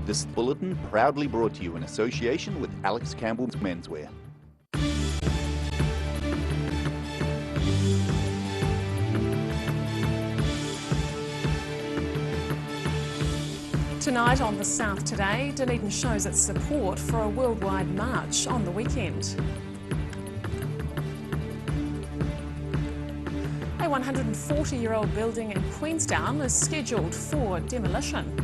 This bulletin proudly brought to you in association with Alex Campbell's Menswear. Tonight on The South Today, Dunedin shows its support for a worldwide march on the weekend. A 140-year-old building in Queenstown is scheduled for demolition.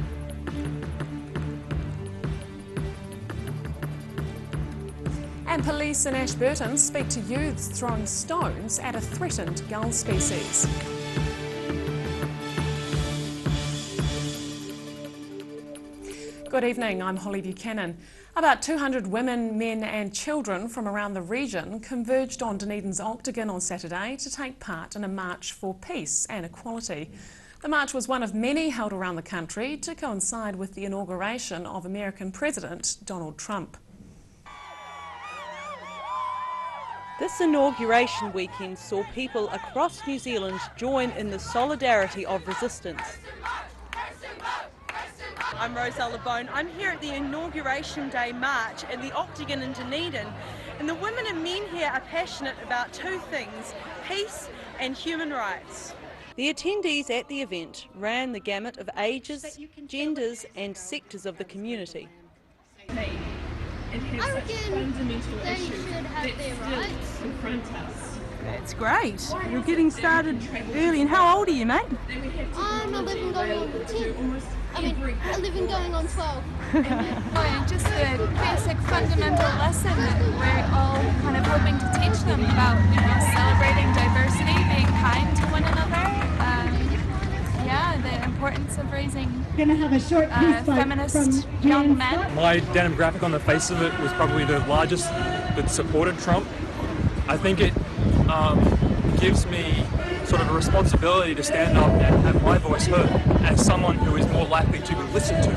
And police in Ashburton speak to youths throwing stones at a threatened gull species. Good evening, I'm Holly Buchanan. About 200 women, men and children from around the region converged on Dunedin's Octagon on Saturday to take part in a march for peace and equality. The march was one of many held around the country to coincide with the inauguration of American President Donald Trump. This inauguration weekend saw people across New Zealand join in the solidarity of resistance. I'm Roselle LeBone. I'm here at the Inauguration Day March at the Octagon in Dunedin, and the women and men here are passionate about two things: peace and human rights. The attendees at the event ran the gamut of ages, genders and sectors of the community. I reckon they should have their rights. That's great. You're getting started early. And how old are you, mate? I'm 11 going on 10. 11 going on 12. Just the basic fundamental lesson that we're all kind of hoping to teach them about, celebrating diversity, being kind to one another. The importance of raising feminist young men. My demographic on the face of it was probably the largest that supported Trump. I think it gives me sort of a responsibility to stand up and have my voice heard as someone who is more likely to be listened to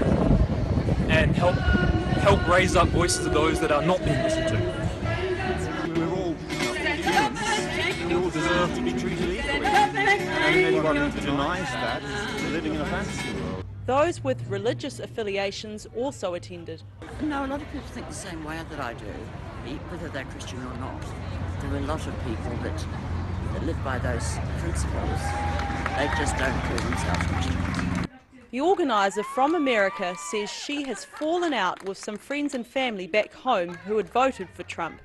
and help raise up voices of those that are not being listened to. We're all humans. We all deserve to be treated equally. And anybody who denies that is living in a fantasy world. Those with religious affiliations also attended. No, a lot of people think the same way that I do, whether they're Christian or not. There are a lot of people that live by those principles. They just don't call themselves Christians. The organiser from America says she has fallen out with some friends and family back home who had voted for Trump.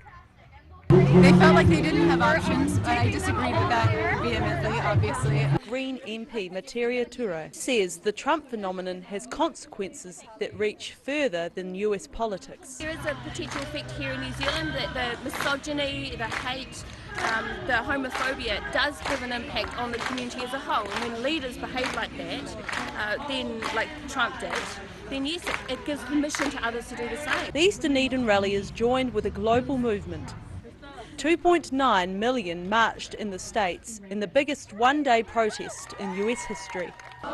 They felt like they didn't have options, but I disagreed with that vehemently, obviously. Green MP Materia Ture says the Trump phenomenon has consequences that reach further than US politics. There is a potential effect here in New Zealand that the misogyny, the hate, the homophobia does have an impact on the community as a whole. And when leaders behave like that, then like Trump did, then yes, it gives permission to others to do the same. These Dunedin ralliers joined with a global movement. 2.9 million marched in the States in the biggest one-day protest in US history.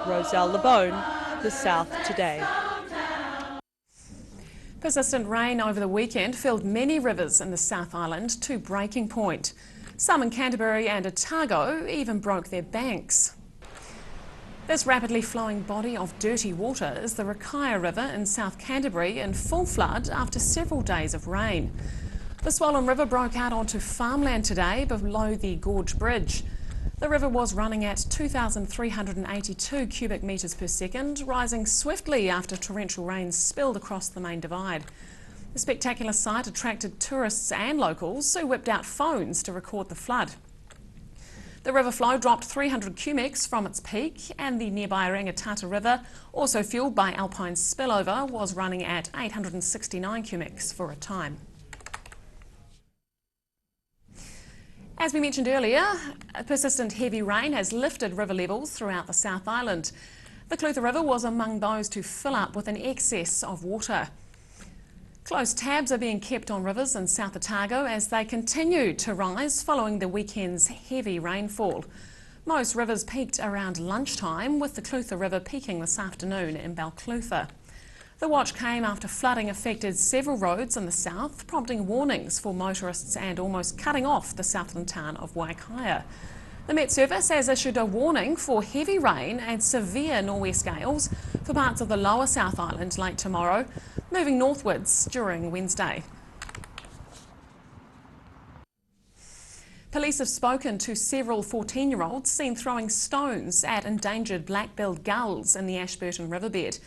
Roselle LeBone, The South Today. Persistent rain over the weekend filled many rivers in the South Island to breaking point. Some in Canterbury and Otago even broke their banks. This rapidly flowing body of dirty water is the Rakaia River in South Canterbury in full flood after several days of rain. The swollen river broke out onto farmland today below the Gorge Bridge. The river was running at 2,382 cubic metres per second, rising swiftly after torrential rain spilled across the main divide. The spectacular sight attracted tourists and locals who whipped out phones to record the flood. The river flow dropped 300 cumecs from its peak, and the nearby Rangitata River, also fuelled by alpine spillover, was running at 869 cumecs for a time. As we mentioned earlier, persistent heavy rain has lifted river levels throughout the South Island. The Clutha River was among those to fill up with an excess of water. Close tabs are being kept on rivers in South Otago as they continue to rise following the weekend's heavy rainfall. Most rivers peaked around lunchtime, with the Clutha River peaking this afternoon in Balclutha. The watch came after flooding affected several roads in the south, prompting warnings for motorists and almost cutting off the southland town of Waikaia. The Met Service has issued a warning for heavy rain and severe nor'west gales for parts of the lower South Island late tomorrow, moving northwards during Wednesday. Police have spoken to several 14-year-olds seen throwing stones at endangered black-billed gulls in the Ashburton riverbed.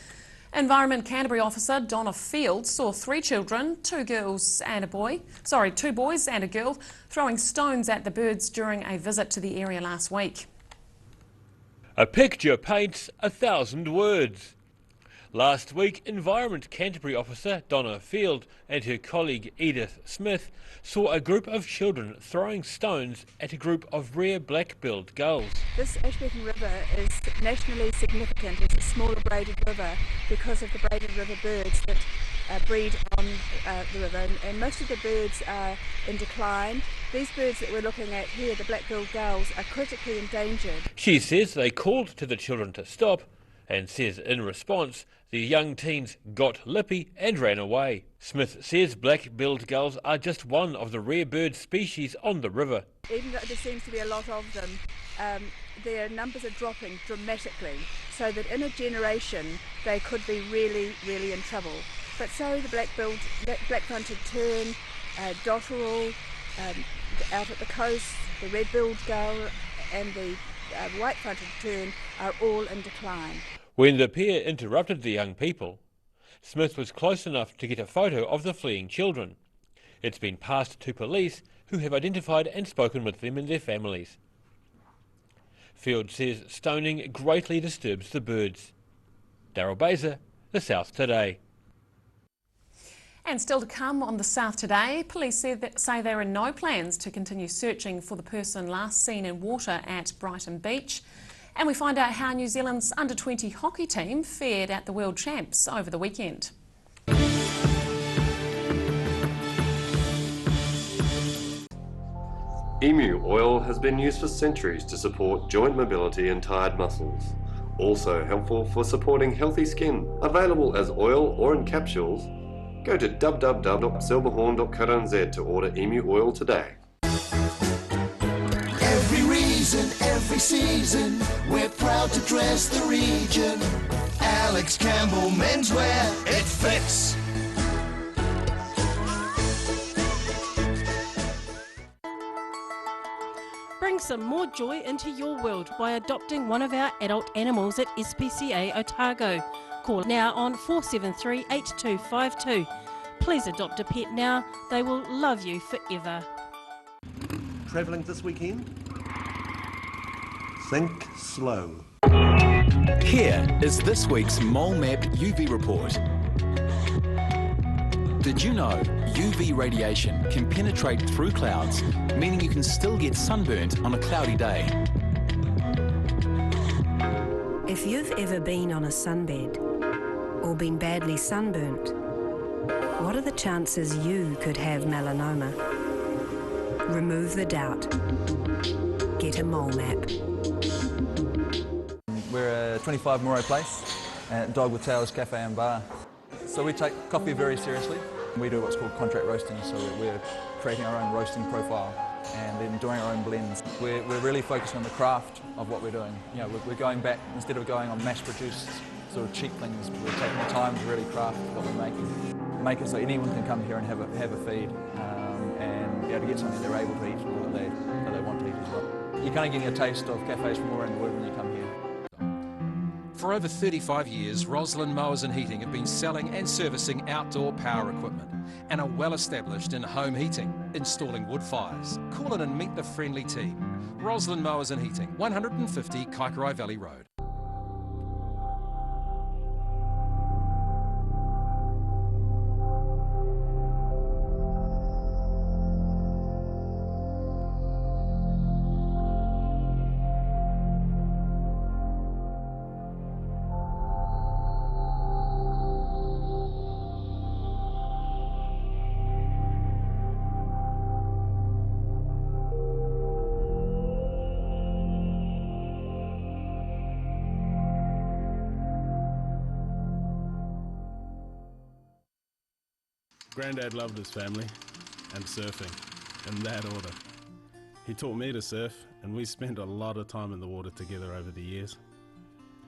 Environment Canterbury officer Donna Field saw 3 children, 2 boys and a girl, throwing stones at the birds during a visit to the area last week. A picture paints 1,000 words. Last week, Environment Canterbury officer Donna Field and her colleague Edith Smith saw a group of children throwing stones at a group of rare black-billed gulls. This Ashburton River is nationally significant. It's a smaller braided river because of the braided river birds that breed on the river, and most of the birds are in decline. These birds that we're looking at here, the black-billed gulls, are critically endangered. She says they called to the children to stop, and says in response the young teens got lippy and ran away. Smith says black-billed gulls are just one of the rare bird species on the river. Even though there seems to be a lot of them, their numbers are dropping dramatically, so that in a generation they could be really, really in trouble. But so the black-fronted tern, dotterel, out at the coast, the red-billed gull and the white-fronted tern are all in decline. When the pair interrupted the young people, Smith was close enough to get a photo of the fleeing children. It's been passed to police, who have identified and spoken with them and their families. Field says stoning greatly disturbs the birds. Daryl Baser, The South Today. And still to come on The South Today, police say there are no plans to continue searching for the person last seen in water at Brighton Beach. And we find out how New Zealand's under-20 hockey team fared at the World Champs over the weekend. Emu oil has been used for centuries to support joint mobility and tired muscles. Also helpful for supporting healthy skin. Available as oil or in capsules. Go to www.silverhorn.co.nz to order emu oil today. Every reason, every season, we're proud to dress the region. Alex Campbell menswear, it fits. Bring some more joy into your world by adopting one of our adult animals at SPCA Otago. Call now on 473 8252. Please adopt a pet now, they will love you forever. Travelling this weekend? Think slow. Here is this week's Mole Map UV report. Did you know UV radiation can penetrate through clouds, meaning you can still get sunburnt on a cloudy day? If you've ever been on a sunbed or been badly sunburnt, what are the chances you could have melanoma? Remove the doubt. Get a mole map. We're at 25 Moray Place at Dog with Tails Cafe and Bar. So we take coffee very seriously. We do what's called contract roasting, so we're creating our own roasting profile and then doing our own blends. We're really focusing on the craft of what we're doing. You know, we're going back, instead of going on mass-produced sort of cheap things, we're taking the time to really craft what we're making. Make it so anyone can come here and have a feed and be able to get something they're able to eat or that they want to eat as well. You're kind of getting a taste of cafes from all around the world when you come here. For over 35 years, Roslyn Mowers and Heating have been selling and servicing outdoor power equipment and are well established in home heating, installing wood fires. Call in and meet the friendly team. Roslyn Mowers and Heating, 150 Kaikorai Valley Road. Grandad loved his family and surfing, in that order. He taught me to surf, and we spent a lot of time in the water together over the years.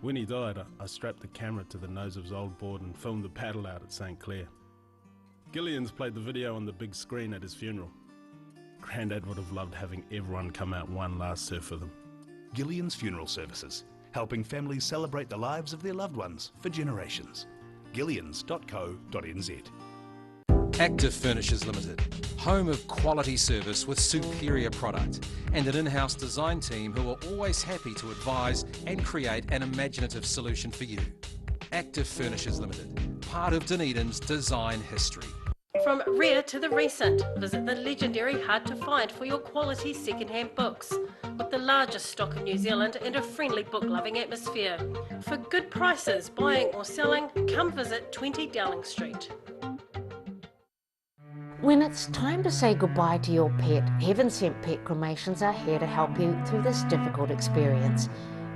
When he died, I strapped the camera to the nose of his old board and filmed the paddle out at St. Clair. Gillian's played the video on the big screen at his funeral. Grandad would have loved having everyone come out one last surf with him. Gillian's Funeral Services, helping families celebrate the lives of their loved ones for generations. Gillians.co.nz. Active Furnishers Limited, home of quality service with superior product and an in-house design team who are always happy to advise and create an imaginative solution for you. Active Furnishers Limited, part of Dunedin's design history. From rare to the recent, visit the legendary Hard to Find for your quality second-hand books. With the largest stock in New Zealand and a friendly book-loving atmosphere. For good prices, buying or selling, come visit 20 Dowling Street. When it's time to say goodbye to your pet, Heaven Sent Pet Cremations are here to help you through this difficult experience.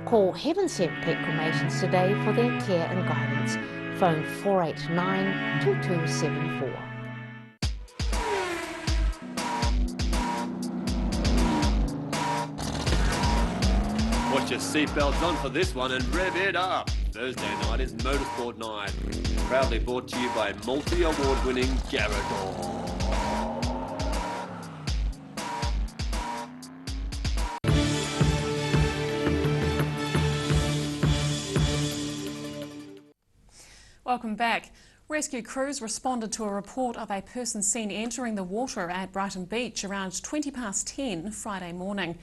Call Heaven Sent Pet Cremations today for their care and guidance. Phone 489 2274. Put your seatbelts on for this one and rev it up. Thursday night is Motorsport Night. Proudly brought to you by multi-award winning Garador. Welcome back. Rescue crews responded to a report of a person seen entering the water at Brighton Beach around 10 Friday morning.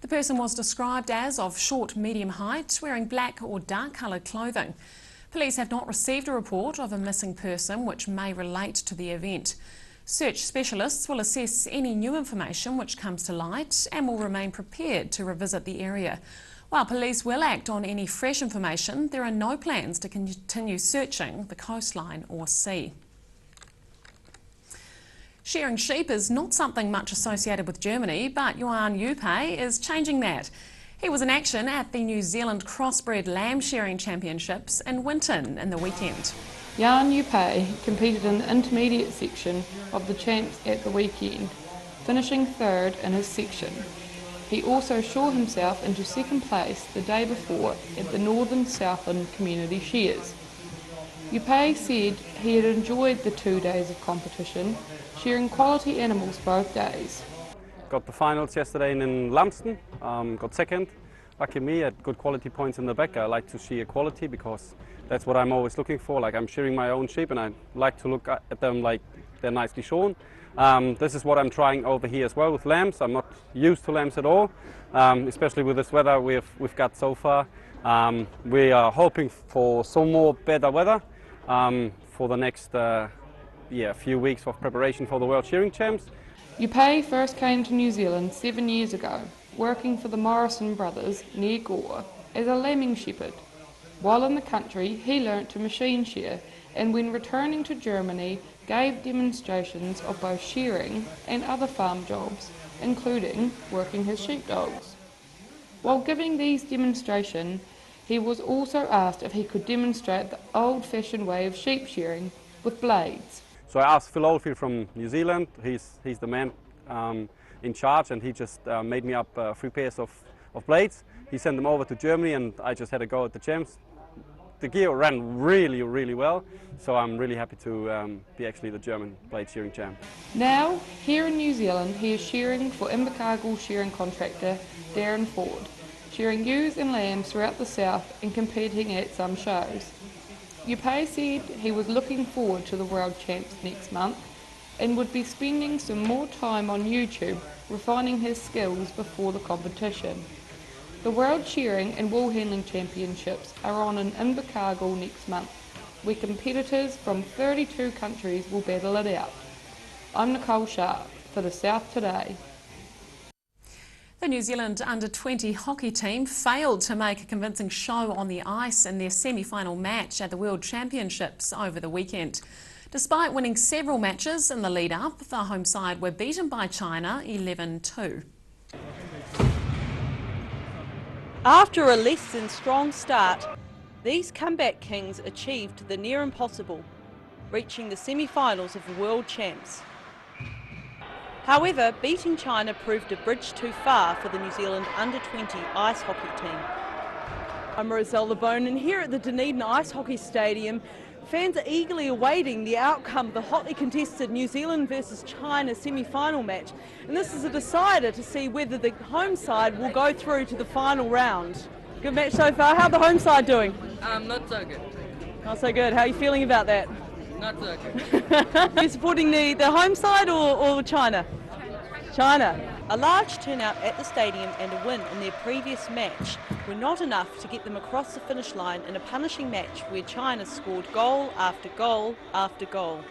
The person was described as of short, medium height, wearing black or dark coloured clothing. Police have not received a report of a missing person which may relate to the event. Search specialists will assess any new information which comes to light and will remain prepared to revisit the area. While police will act on any fresh information, there are no plans to continue searching the coastline or sea. Shearing sheep is not something much associated with Germany, but Johan Juppe is changing that. He was in action at the New Zealand Crossbred Lamb Shearing Championships in Winton in the weekend. Jan Juppe competed in the intermediate section of the champs at the weekend, finishing third in his section. He also shore himself into second place the day before at the Northern Southland Community Shears. Juppe said he had enjoyed the 2 days of competition, shearing quality animals both days. Got the finals yesterday in Lumsden, got second. Lucky me, had good quality points in the back. I like to shear quality because that's what I'm always looking for. Like, I'm shearing my own sheep and I like to look at them like they're nicely shorn. This is what I'm trying over here as well with lambs. I'm not used to lambs at all, especially with this weather we've got so far. We are hoping for some more better weather for the next few weeks of preparation for the World Shearing Champs. Juppe first came to New Zealand 7 years ago, working for the Morrison brothers near Gore as a lambing shepherd. While in the country, he learnt to machine shear, and when returning to Germany, gave demonstrations of both shearing and other farm jobs, including working his sheepdogs. While giving these demonstrations, he was also asked if he could demonstrate the old-fashioned way of sheep shearing with blades. So I asked Phil Oldfield from New Zealand. He's the man in charge, and he just made me up 3 pairs of blades. He sent them over to Germany, and I just had a go at the champs. The gear ran really, really well, so I'm really happy to be actually the German blade shearing champ. Now, here in New Zealand, he is shearing for Invercargill shearing contractor Darren Ford, shearing ewes and lambs throughout the south and competing at some shows. Juppe said he was looking forward to the World Champs next month and would be spending some more time on YouTube refining his skills before the competition. The World Shearing and Wool Handling Championships are on in Invercargill next month, where competitors from 32 countries will battle it out. I'm Nicole Sharp for the South Today. The New Zealand under-20 hockey team failed to make a convincing show on the ice in their semi-final match at the World Championships over the weekend. Despite winning several matches in the lead-up, the home side were beaten by China 11-2. After a less than strong start, these comeback kings achieved the near impossible, reaching the semi-finals of the World Champs. However, beating China proved a bridge too far for the New Zealand under-20 ice hockey team. I'm Roselle LeBone, and here at the Dunedin Ice Hockey Stadium, fans are eagerly awaiting the outcome of the hotly contested New Zealand versus China semi-final match. And this is a decider to see whether the home side will go through to the final round. Good match so far. How are the home side doing? Not so good. Not so good. How are you feeling about that? Not so good. Are you supporting the home side or China? China. A large turnout at the stadium and a win in their previous match were not enough to get them across the finish line in a punishing match where China scored goal after goal after goal.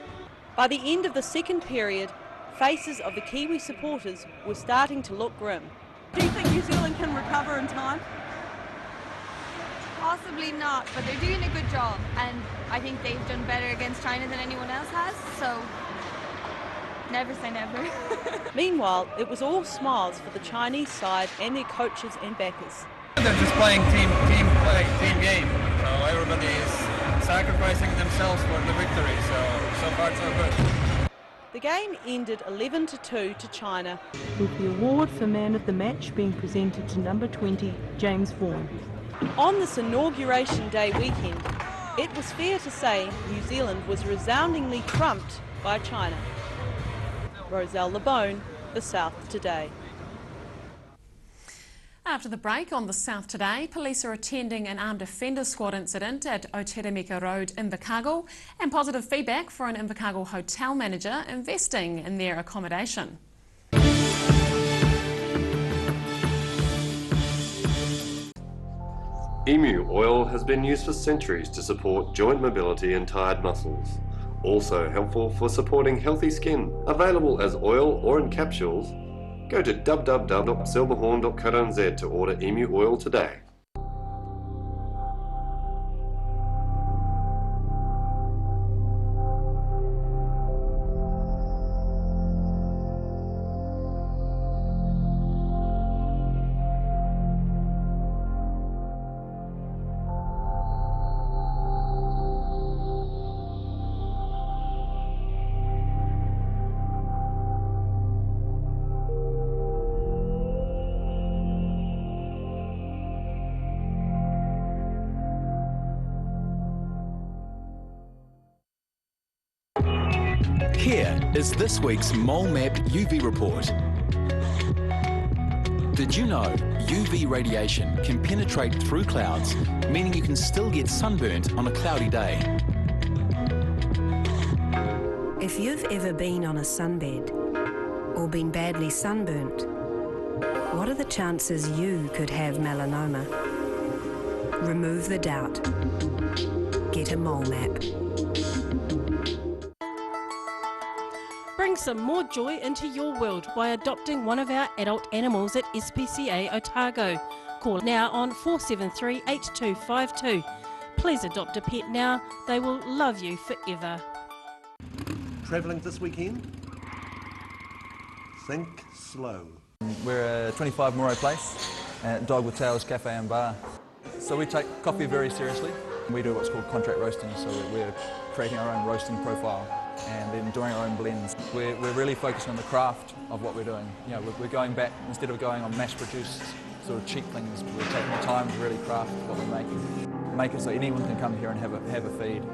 By the end of the second period, faces of the Kiwi supporters were starting to look grim. Do you think New Zealand can recover in time? Possibly not, but they're doing a good job, and I think they've done better against China than anyone else has, so never say never. Meanwhile, it was all smiles for the Chinese side and their coaches and backers. They're just playing team game, so everybody is sacrificing themselves for the victory, so far so good. The game ended 11-2 to China, with the award for man of the match being presented to number 20, James Vaughan. On this inauguration day weekend, it was fair to say New Zealand was resoundingly trumped by China. Roselle LeBone, The South Today. After the break on The South Today, police are attending an armed offender squad incident at Oterameka Road, Invercargill, and positive feedback for an Invercargill hotel manager investing in their accommodation. Emu oil has been used for centuries to support joint mobility and tired muscles. Also helpful for supporting healthy skin. Available as oil or in capsules. Go to www.silverhorn.co.nz to order Emu oil today. Here is this week's Mole Map UV report. Did you know UV radiation can penetrate through clouds, meaning you can still get sunburnt on a cloudy day? If you've ever been on a sunbed or been badly sunburnt, what are the chances you could have melanoma? Remove the doubt. Get a mole map. Bring some more joy into your world by adopting one of our adult animals at SPCA Otago. Call now on 473 8252. Please adopt a pet now, they will love you forever. Travelling this weekend? Think slow. We're a 25 Moray Place at Dog with Tails Cafe and Bar. So we take coffee very seriously. We do what's called contract roasting, so we're creating our own roasting profile and then doing our own blends. We're really focusing on the craft of what we're doing. You know, we're going back, instead of going on mass-produced sort of cheap things, we're taking the time to really craft what we're making. Make it so anyone can come here and have a feed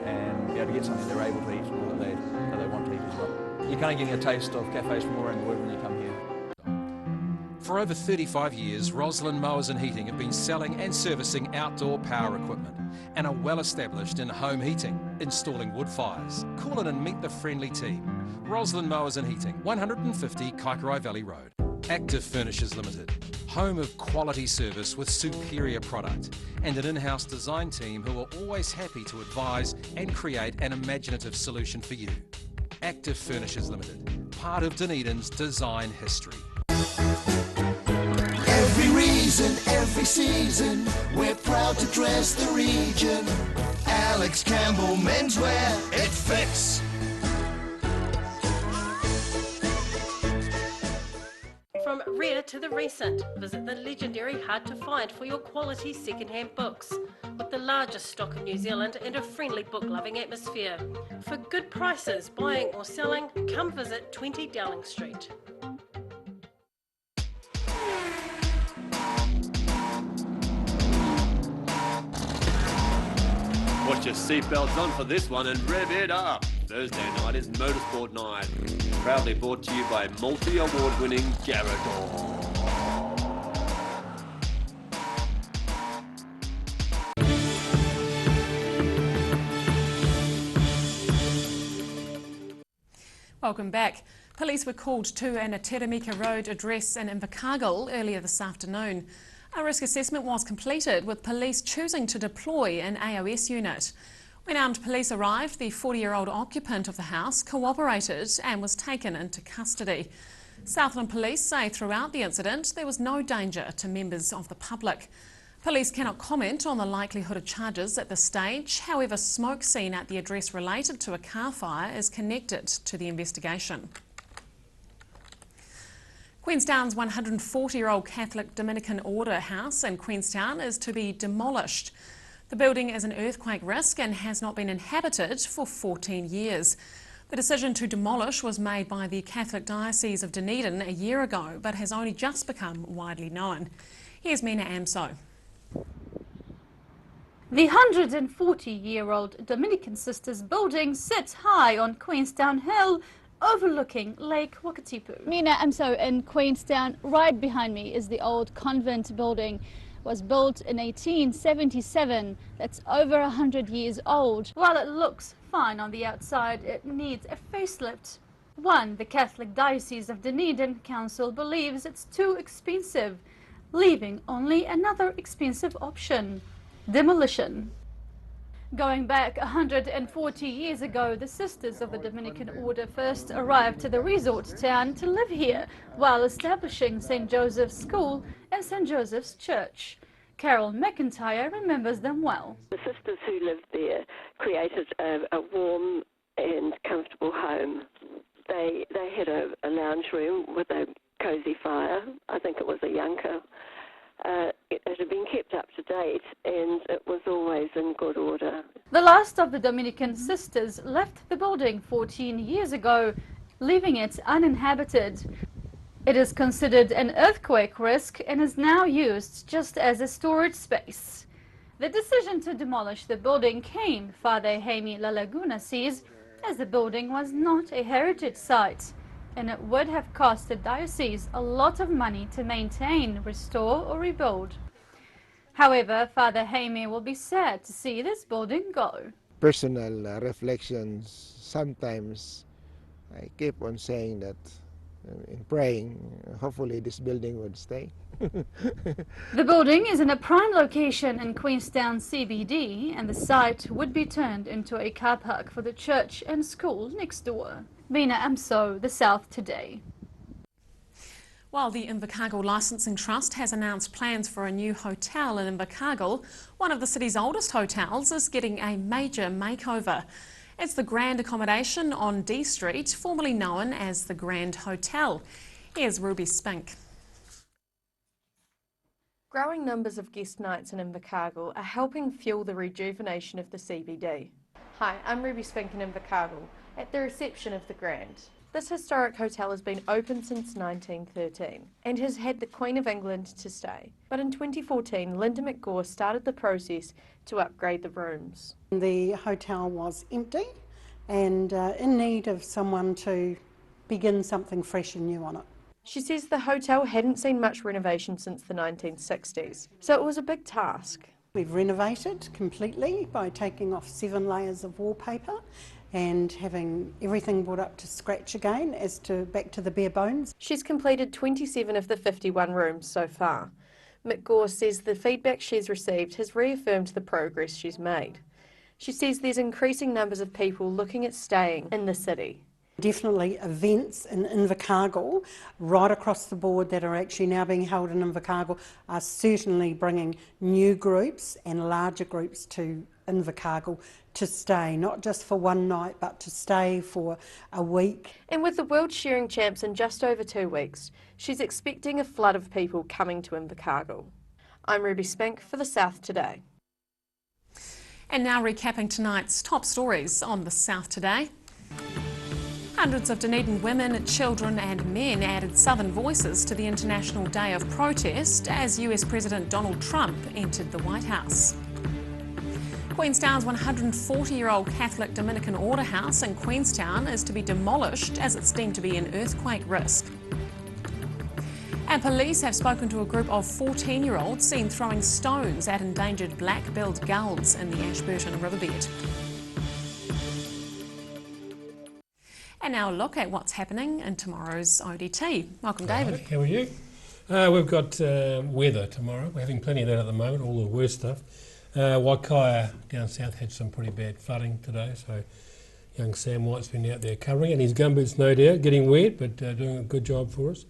and be able to get something they're able to eat or that they want to eat as well. You're kind of getting a taste of cafes from all around the world when you come here. For over 35 years, Roslyn Mowers and Heating have been selling and servicing outdoor power equipment and are well established in home heating, installing wood fires. Call in and meet the friendly team. Roslyn Mowers and Heating, 150 Kaikorai Valley Road. Active Furnishers Limited, home of quality service with superior product and an in-house design team who are always happy to advise and create an imaginative solution for you. Active Furnishers Limited, part of Dunedin's design history. Every reason, every season, we're proud to dress the region. Alex Campbell Menswear, it fits. From rare to the recent, visit the legendary Hard to Find for your quality second-hand books, with the largest stock in New Zealand and a friendly book-loving atmosphere. For good prices, buying or selling, come visit 20 Dowling Street. Put your seatbelts on for this one and rev it up. Thursday night is Motorsport Night. Proudly brought to you by multi-award winning Garrador. Welcome back. Police were called to an Teremika Road address in Invercargill earlier this afternoon. A risk assessment was completed, with police choosing to deploy an AOS unit. When armed police arrived, the 40-year-old occupant of the house cooperated and was taken into custody. Southland Police say throughout the incident there was no danger to members of the public. Police cannot comment on the likelihood of charges at this stage. However, smoke seen at the address related to a car fire is connected to the investigation. Queenstown's 140-year-old Catholic Dominican Order house in Queenstown is to be demolished. The building is an earthquake risk and has not been inhabited for 14 years. The decision to demolish was made by the Catholic Diocese of Dunedin a year ago, but has only just become widely known. Here's Mina Amso. The 140-year-old Dominican Sisters building sits high on Queenstown Hill, overlooking Lake Wakatipu. Mina, I'm so in Queenstown. Right behind me is the old convent building. It was built in 1877. That's over 100 years old. While it looks fine on the outside, it needs a facelift. One, the Catholic Diocese of Dunedin Council believes it's too expensive, leaving only another expensive option: demolition. Going back 140 years ago, the Sisters of the Dominican Order first arrived to the resort town to live here while establishing St. Joseph's School and St. Joseph's Church. Carol McIntyre remembers them well. The sisters who lived there created a warm and comfortable home. They had a lounge room with a cosy fire. I think it was a Yunker. It had been kept up to date and it was always in good order. The last of the Dominican sisters left the building 14 years ago, leaving it uninhabited. It is considered an earthquake risk and is now used just as a storage space. The decision to demolish the building came, Father Jaime La Laguna says, as the building was not a heritage site, and it would have cost the diocese a lot of money to maintain, restore or rebuild. However, Father Jaime will be sad to see this building go. Personal reflections, sometimes I keep on saying that in praying, hopefully this building would stay. The building is in a prime location in Queenstown CBD, and the site would be turned into a car park for the church and school next door. Mina Amso, The South Today. While the Invercargill Licensing Trust has announced plans for a new hotel in Invercargill, one of the city's oldest hotels is getting a major makeover. It's the Grand Accommodation on D Street, formerly known as the Grand Hotel. Here's Ruby Spink. Growing numbers of guest nights in Invercargill are helping fuel the rejuvenation of the CBD. Hi, I'm Ruby Spink in Invercargill, at the reception of the Grand. This historic hotel has been open since 1913 and has had the Queen of England to stay. But in 2014, Linda McGaw started the process to upgrade the rooms. The hotel was empty and in need of someone to begin something fresh and new on it. She says the hotel hadn't seen much renovation since the 1960s, so it was a big task. We've renovated completely by taking off 7 layers of wallpaper and having everything brought up to scratch again back to the bare bones. She's completed 27 of the 51 rooms so far. McGaw says the feedback she's received has reaffirmed the progress she's made. She says there's increasing numbers of people looking at staying in the city. Definitely events in Invercargill right across the board that are actually now being held in Invercargill are certainly bringing new groups and larger groups to Invercargill to stay, not just for one night, but to stay for a week. And with the World Shearing Champs in just over 2 weeks, she's expecting a flood of people coming to Invercargill. I'm Ruby Spink for The South Today. And now recapping tonight's top stories on The South Today. Hundreds of Dunedin women, children and men added Southern voices to the International Day of Protest as US President Donald Trump entered the White House. Queenstown's 140-year-old Catholic Dominican Order house in Queenstown is to be demolished as it's deemed to be an earthquake risk. And police have spoken to a group of 14-year-olds seen throwing stones at endangered black-billed gulls in the Ashburton riverbed. And now a look at what's happening in tomorrow's ODT. Welcome, David. How are you? We've got weather tomorrow. We're having plenty of that at the moment, all the worst stuff. Waikaia down south had some pretty bad flooding today, so young Sam White's been out there covering it, and his gumboots no doubt getting wet, but doing a good job for us.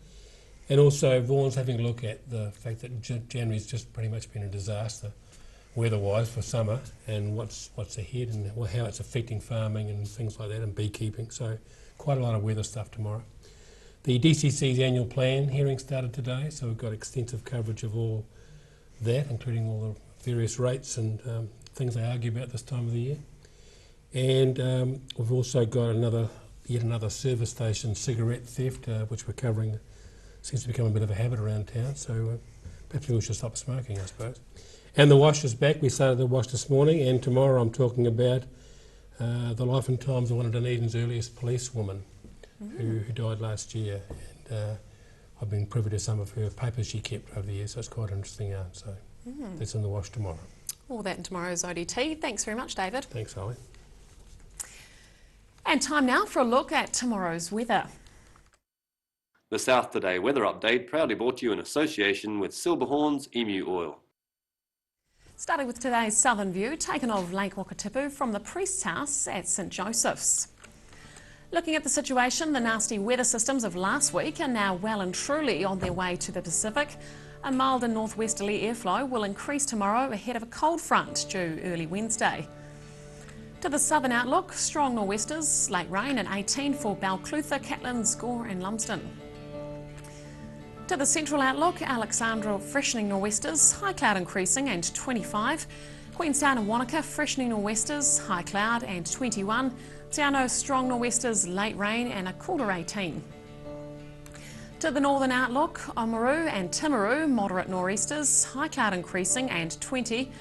And also Vaughan's having a look at the fact that January's just pretty much been a disaster weather-wise for summer, and what's ahead and how it's affecting farming and things like that and beekeeping. So quite a lot of weather stuff tomorrow. The DCC's annual plan hearing started today, so we've got extensive coverage of all that, including all the various rates and things they argue about this time of the year. And we've also got yet another service station cigarette theft, which we're covering. Seems to become a bit of a habit around town, so perhaps we should stop smoking, I suppose. And the wash is back. We started the wash this morning, and tomorrow I'm talking about the life and times of one of Dunedin's earliest policewomen who died last year. And I've been privy to some of her papers she kept over the years, so it's quite an interesting yarn. So that's in the wash tomorrow. All that in tomorrow's ODT. Thanks very much, David. Thanks, Holly. And time now for a look at tomorrow's weather. The South Today weather update proudly brought to you in association with Silverhorns Emu Oil. Starting with today's southern view, taken of Lake Wakatipu from the Priest's House at St Joseph's. Looking at the situation, the nasty weather systems of last week are now well and truly on their way to the Pacific. A mild and northwesterly airflow will increase tomorrow ahead of a cold front due early Wednesday. To the southern outlook, strong nor'westers, late rain and 18 for Balclutha, Catlins, Gore and Lumsden. To the central outlook, Alexandra freshening nor'westers, high cloud increasing and 25. Queenstown and Wanaka freshening nor'westers, high cloud and 21. Te Anau strong nor'westers, late rain and a cooler 18. To the northern outlook, Oamaru and Timaru moderate nor'easters, high cloud increasing and 20.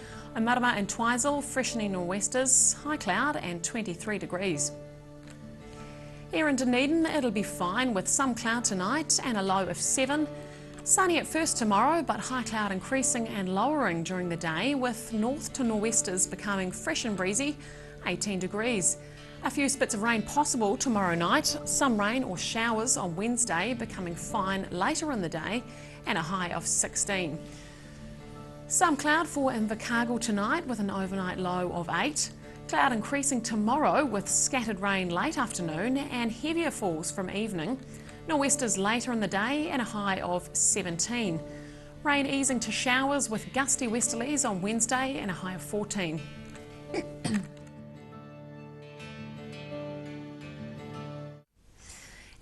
Marama and Twizel freshening nor'westers, high cloud and 23 degrees. Here in Dunedin, it'll be fine with some cloud tonight and a low of 7. Sunny at first tomorrow, but high cloud increasing and lowering during the day, with north to nor'westers becoming fresh and breezy, 18 degrees. A few spits of rain possible tomorrow night, some rain or showers on Wednesday, becoming fine later in the day, and a high of 16. Some cloud for Invercargill tonight with an overnight low of 8. Cloud increasing tomorrow with scattered rain late afternoon and heavier falls from evening. Nor'westers later in the day and a high of 17. Rain easing to showers with gusty westerlies on Wednesday and a high of 14.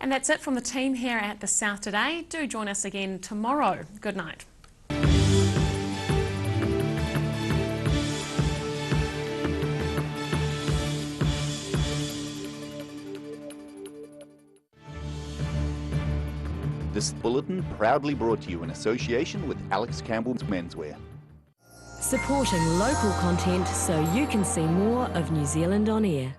And that's it from the team here at the South Today. Do join us again tomorrow. Good night. This bulletin proudly brought to you in association with Alex Campbell's Menswear. Supporting local content so you can see more of New Zealand on air.